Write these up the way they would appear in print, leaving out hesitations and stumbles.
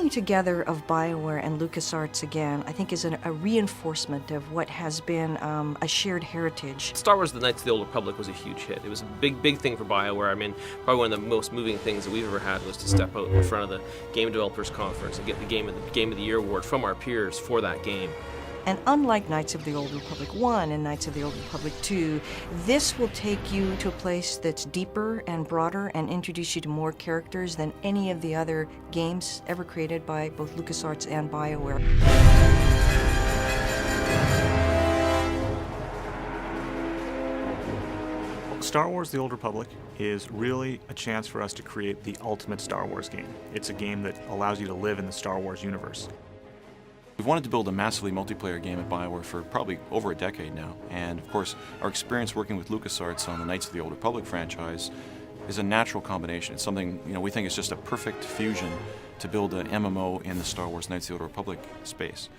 coming together of Bioware and LucasArts again, I think is a reinforcement of what has been a shared heritage. Star Wars: The Knights of the Old Republic was a huge hit. It was a big thing for Bioware. I mean, probably one of the most moving things that we've ever had was to step out in front of the Game Developers Conference and get the Game of the Year award from our peers for that game. And unlike Knights of the Old Republic 1 and Knights of the Old Republic 2, this will take you to a place that's deeper and broader and introduce you to more characters than any of the other games ever created by both LucasArts and Bioware. Star Wars: The Old Republic is really a chance for us to create the ultimate Star Wars game. It's a game that allows you to live in the Star Wars universe. We've wanted to build a massively multiplayer game at Bioware for probably over a decade now, and of course our experience working with LucasArts on the Knights of the Old Republic franchise is a natural combination. It's something, we think is just a perfect fusion to build an MMO in the Star Wars Knights of the Old Republic space.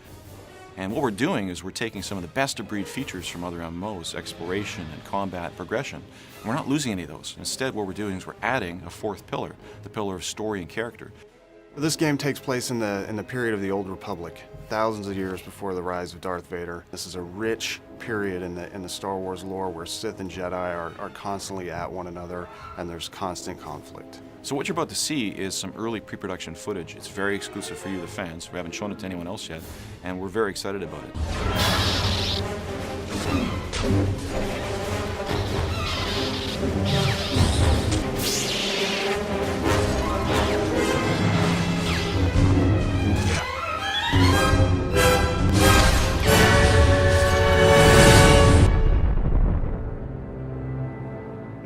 And what we're doing is we're taking some of the best-of-breed features from other MMOs, exploration and combat progression, and we're not losing any of those. Instead, what we're doing is we're adding a fourth pillar, the pillar of story and character. This game takes place in the period of the Old Republic, thousands of years before the rise of Darth Vader. This is a rich period in the Star Wars lore where Sith and Jedi are constantly at one another, and there's constant conflict. So what you're about to see is some early pre-production footage. It's very exclusive for you, the fans. We haven't shown it to anyone else yet, and we're very excited about it.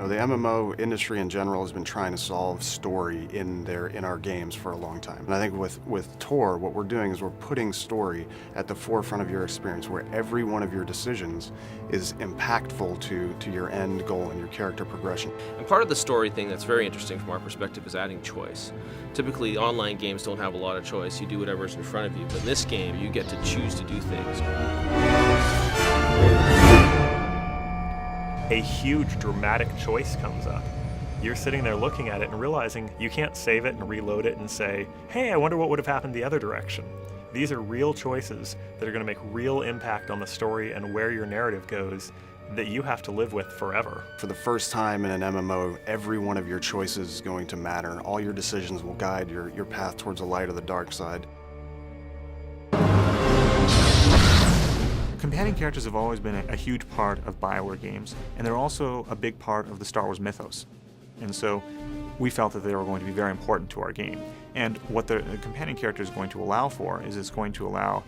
The MMO industry in general has been trying to solve story in our games for a long time. And I think with TOR, what we're doing is we're putting story at the forefront of your experience, where every one of your decisions is impactful to your end goal and your character progression. And part of the story thing that's very interesting from our perspective is adding choice. Typically, online games don't have a lot of choice. You do whatever's in front of you. But in this game, you get to choose to do things. A huge dramatic choice comes up. You're sitting there looking at it and realizing you can't save it and reload it and say, hey, I wonder what would have happened the other direction. These are real choices that are going to make real impact on the story and where your narrative goes that you have to live with forever. For the first time in an MMO, every one of your choices is going to matter. All your decisions will guide your path towards the light or the dark side. Companion characters have always been a huge part of Bioware games, and they're also a big part of the Star Wars mythos. And so we felt that they were going to be very important to our game. And what the companion character is going to allow for is it's going to allow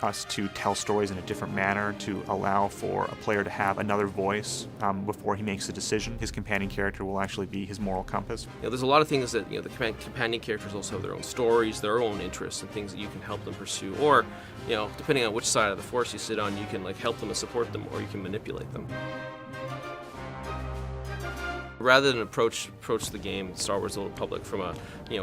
us to tell stories in a different manner, to allow for a player to have another voice before he makes a decision. His companion character will actually be his moral compass. There's a lot of things that the companion characters also have their own stories, their own interests, and things that you can help them pursue. Or, depending on which side of the force you sit on, you can help them and support them, or you can manipulate them. Rather than approach the game, Star Wars: The Old Republic, from a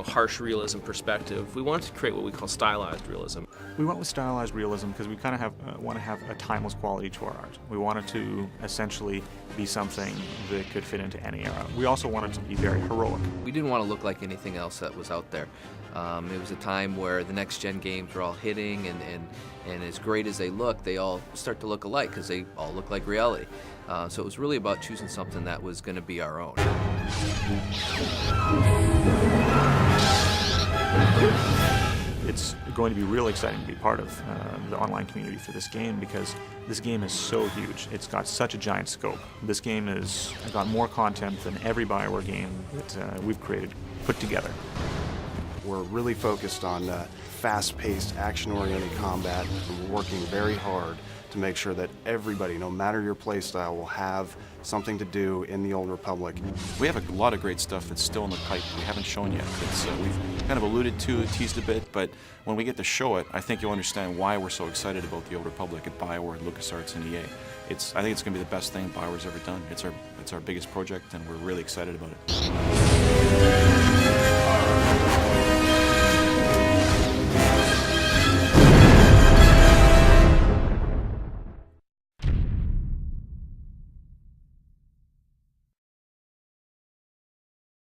harsh realism perspective, we wanted to create what we call stylized realism. We went with stylized realism because we kind of want to have a timeless quality to our art. We wanted to essentially be something that could fit into any era. We also wanted to be very heroic. We didn't want to look like anything else that was out there. It was a time where the next-gen games were all hitting, and as great as they look, they all start to look alike because they all look like reality. So it was really about choosing something that was going to be our own. It's going to be really exciting to be part of the online community for this game because this game is so huge. It's got such a giant scope. This game has got more content than every Bioware game that we've created put together. We're really focused on fast-paced, action-oriented combat, and we're working very hard to make sure that everybody, no matter your playstyle, will have something to do in the Old Republic. We have a lot of great stuff that's still in the pipe we haven't shown yet. We've kind of alluded to, teased a bit, but when we get to show it, I think you'll understand why we're so excited about the Old Republic at Bioware, LucasArts, and EA. I think it's going to be the best thing Bioware's ever done. It's our biggest project, and we're really excited about it.